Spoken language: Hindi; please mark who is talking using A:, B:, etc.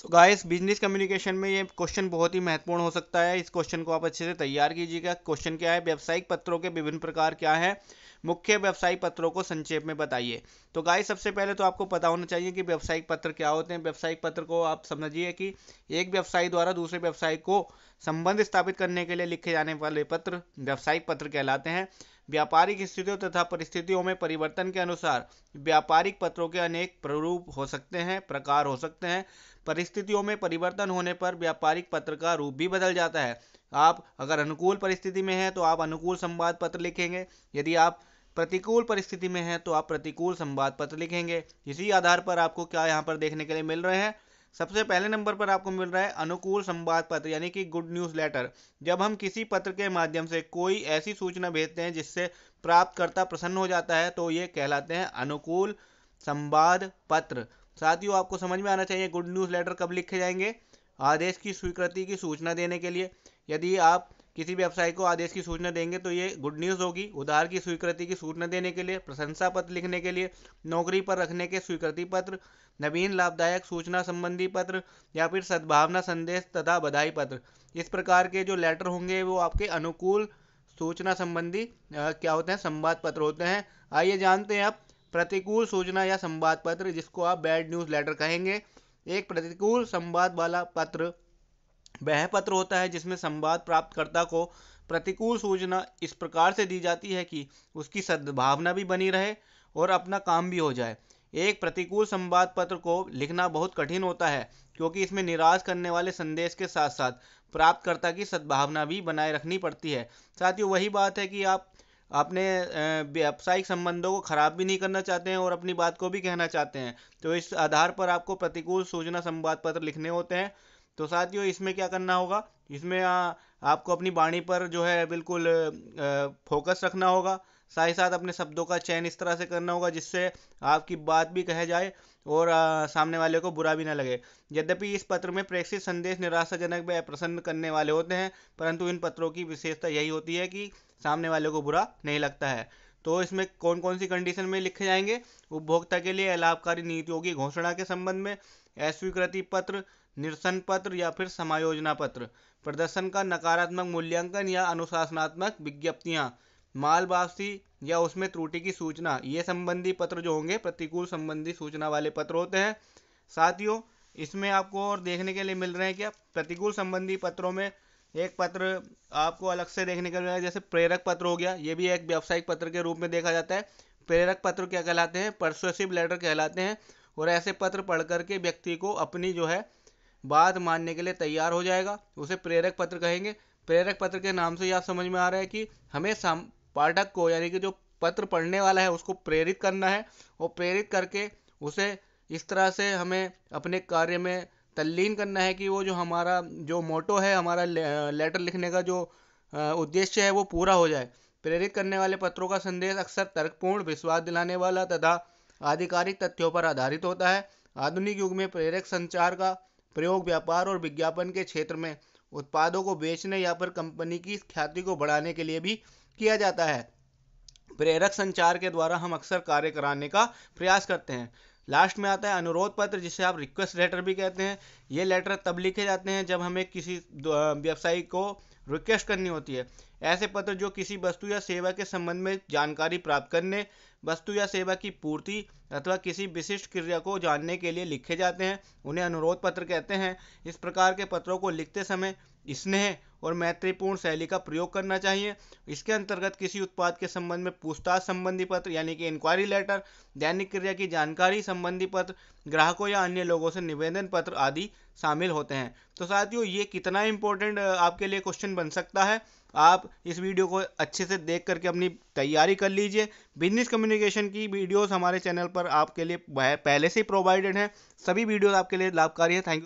A: तो गाइस बिजनेस कम्युनिकेशन में ये क्वेश्चन बहुत ही महत्वपूर्ण हो सकता है। इस क्वेश्चन को आप अच्छे से तैयार कीजिएगा। क्वेश्चन क्या है, व्यावसायिक पत्रों के विभिन्न प्रकार क्या है, मुख्य व्यावसायिक पत्रों को संक्षेप में बताइए। तो गाइस सबसे पहले तो आपको पता होना चाहिए कि व्यावसायिक पत्र क्या होते हैं। व्यावसायिक पत्र को आप समझिए कि एक व्यवसायी द्वारा दूसरे व्यवसायी को संबंध स्थापित करने के लिए लिखे जाने वाले पत्र व्यावसायिक पत्र कहलाते हैं। व्यापारिक स्थितियों तथा परिस्थितियों में परिवर्तन के अनुसार व्यापारिक पत्रों के अनेक प्रारूप हो सकते हैं, प्रकार हो सकते हैं। परिस्थितियों में परिवर्तन होने पर व्यापारिक पत्र का रूप भी बदल जाता है। आप अगर अनुकूल परिस्थिति में हैं तो आप अनुकूल संवाद पत्र लिखेंगे, यदि आप प्रतिकूल परिस्थिति में हैं तो आप प्रतिकूल संवाद पत्र लिखेंगे। इसी आधार पर आपको क्या यहाँ पर देखने के लिए मिल रहे हैं, सबसे पहले नंबर पर आपको मिल रहा है अनुकूल संवाद पत्र यानी कि गुड न्यूज़ लेटर। जब हम किसी पत्र के माध्यम से कोई ऐसी सूचना भेजते हैं जिससे प्राप्तकर्ता प्रसन्न हो जाता है तो ये कहलाते हैं अनुकूल संवाद पत्र। साथियों आपको समझ में आना चाहिए गुड न्यूज़ लेटर कब लिखे जाएंगे, आदेश की स्वीकृति की सूचना देने के लिए। यदि आप किसी व्यवसाय को आदेश की सूचना देंगे तो ये गुड न्यूज़ होगी। उधार की स्वीकृति की सूचना देने के लिए, प्रशंसा पत्र लिखने के लिए, नौकरी पर रखने के स्वीकृति पत्र, नवीन लाभदायक सूचना संबंधी पत्र या फिर सद्भावना संदेश तथा बधाई पत्र। इस प्रकार के जो लेटर होंगे वो आपके अनुकूल सूचना संबंधी क्या होते हैं, संवाद पत्र होते हैं। आइए जानते हैं अब प्रतिकूल सूचना या संवाद पत्र, जिसको आप बैड न्यूज़ लेटर कहेंगे। एक प्रतिकूल संवाद वाला पत्र वह पत्र होता है जिसमें संवाद प्राप्तकर्ता को प्रतिकूल सूचना इस प्रकार से दी जाती है कि उसकी सद्भावना भी बनी रहे और अपना काम भी हो जाए। एक प्रतिकूल संवाद पत्र को लिखना बहुत कठिन होता है क्योंकि इसमें निराश करने वाले संदेश के साथ साथ प्राप्तकर्ता की सद्भावना भी बनाए रखनी पड़ती है। साथ ही वही बात है कि आप अपने व्यावसायिक संबंधों को खराब भी नहीं करना चाहते हैं और अपनी बात को भी कहना चाहते हैं, तो इस आधार पर आपको प्रतिकूल सूचना संवाद पत्र लिखने होते हैं। तो साथियों इसमें क्या करना होगा, इसमें आपको अपनी वाणी पर जो है बिल्कुल फोकस रखना होगा। साथ ही साथ अपने शब्दों का चयन इस तरह से करना होगा जिससे आपकी बात भी कहे जाए और सामने वाले को बुरा भी ना लगे। यद्यपि इस पत्र में प्रेषित संदेश निराशाजनक व अप्रसन्न करने वाले होते हैं, परंतु इन पत्रों की विशेषता यही होती है कि सामने वाले को बुरा नहीं लगता है। तो इसमें कौन कौन सी कंडीशन में लिखे जाएंगे, उपभोक्ता के लिए लाभकारी नीतियों की घोषणा के संबंध में, अस्वीकृति पत्र, निरसन पत्र या फिर समायोजना पत्र, प्रदर्शन का नकारात्मक मूल्यांकन या अनुशासनात्मक विज्ञप्तियां, माल वापसी या उसमें त्रुटि की सूचना, ये संबंधी पत्र जो होंगे प्रतिकूल संबंधी सूचना वाले पत्र होते हैं। साथियों इसमें आपको और देखने के लिए मिल रहे हैं क्या, प्रतिकूल संबंधी पत्रों में एक पत्र आपको अलग से देखने को मिल रहा है, जैसे प्रेरक पत्र हो गया, ये भी एक व्यावसायिक पत्र के रूप में देखा जाता है। प्रेरक पत्र क्या कहलाते हैं, परसुएसिव लेटर कहलाते हैं। और ऐसे पत्र पढ़ करके व्यक्ति को अपनी जो है बात मानने के लिए तैयार हो जाएगा, उसे प्रेरक पत्र कहेंगे। प्रेरक पत्र के नाम से आप समझ में आ रहा है कि हमें पाठक को यानी कि जो पत्र पढ़ने वाला है उसको प्रेरित करना है और प्रेरित करके उसे इस तरह से हमें अपने कार्य में तल्लीन करना है कि वो जो हमारा जो मोटो है, हमारा लेटर लिखने का जो उद्देश्य है वो पूरा हो जाए। प्रेरित करने वाले पत्रों का संदेश अक्सर तर्कपूर्ण, विश्वास दिलाने वाला तथा आधिकारिक तथ्यों पर आधारित होता है। आधुनिक युग में प्रेरक संचार का प्रयोग व्यापार और विज्ञापन के क्षेत्र में उत्पादों को बेचने या फिर कंपनी की ख्याति को बढ़ाने के लिए भी किया जाता है। प्रेरक संचार के द्वारा हम अक्सर कार्य कराने का प्रयास करते हैं। लास्ट में आता है अनुरोध पत्र, जिसे आप रिक्वेस्ट लेटर भी कहते हैं। ये लेटर तब लिखे जाते हैं जब हमें किसी व्यवसायी को रिक्वेस्ट करनी होती है। ऐसे पत्र जो किसी वस्तु या सेवा के संबंध में जानकारी प्राप्त करने, वस्तु या सेवा की पूर्ति अथवा किसी विशिष्ट क्रिया को जानने के लिए लिखे जाते हैं, उन्हें अनुरोध पत्र कहते हैं। इस प्रकार के पत्रों को लिखते समय स्नेह और मैत्रीपूर्ण शैली का प्रयोग करना चाहिए। इसके अंतर्गत किसी उत्पाद के संबंध में पूछताछ संबंधी पत्र यानी कि इंक्वायरी लेटर, दैनिक क्रिया की जानकारी संबंधी पत्र, ग्राहकों या अन्य लोगों से निवेदन पत्र आदि शामिल होते हैं। तो साथियों ये कितना इंपॉर्टेंट आपके लिए क्वेश्चन बन सकता है, आप इस वीडियो को अच्छे से देख करके अपनी तैयारी कर लीजिए। बिजनेस कम्युनिकेशन की वीडियोस हमारे चैनल पर आपके लिए पहले से ही प्रोवाइडेड हैं, सभी वीडियोस आपके लिए लाभकारी है। Thank you.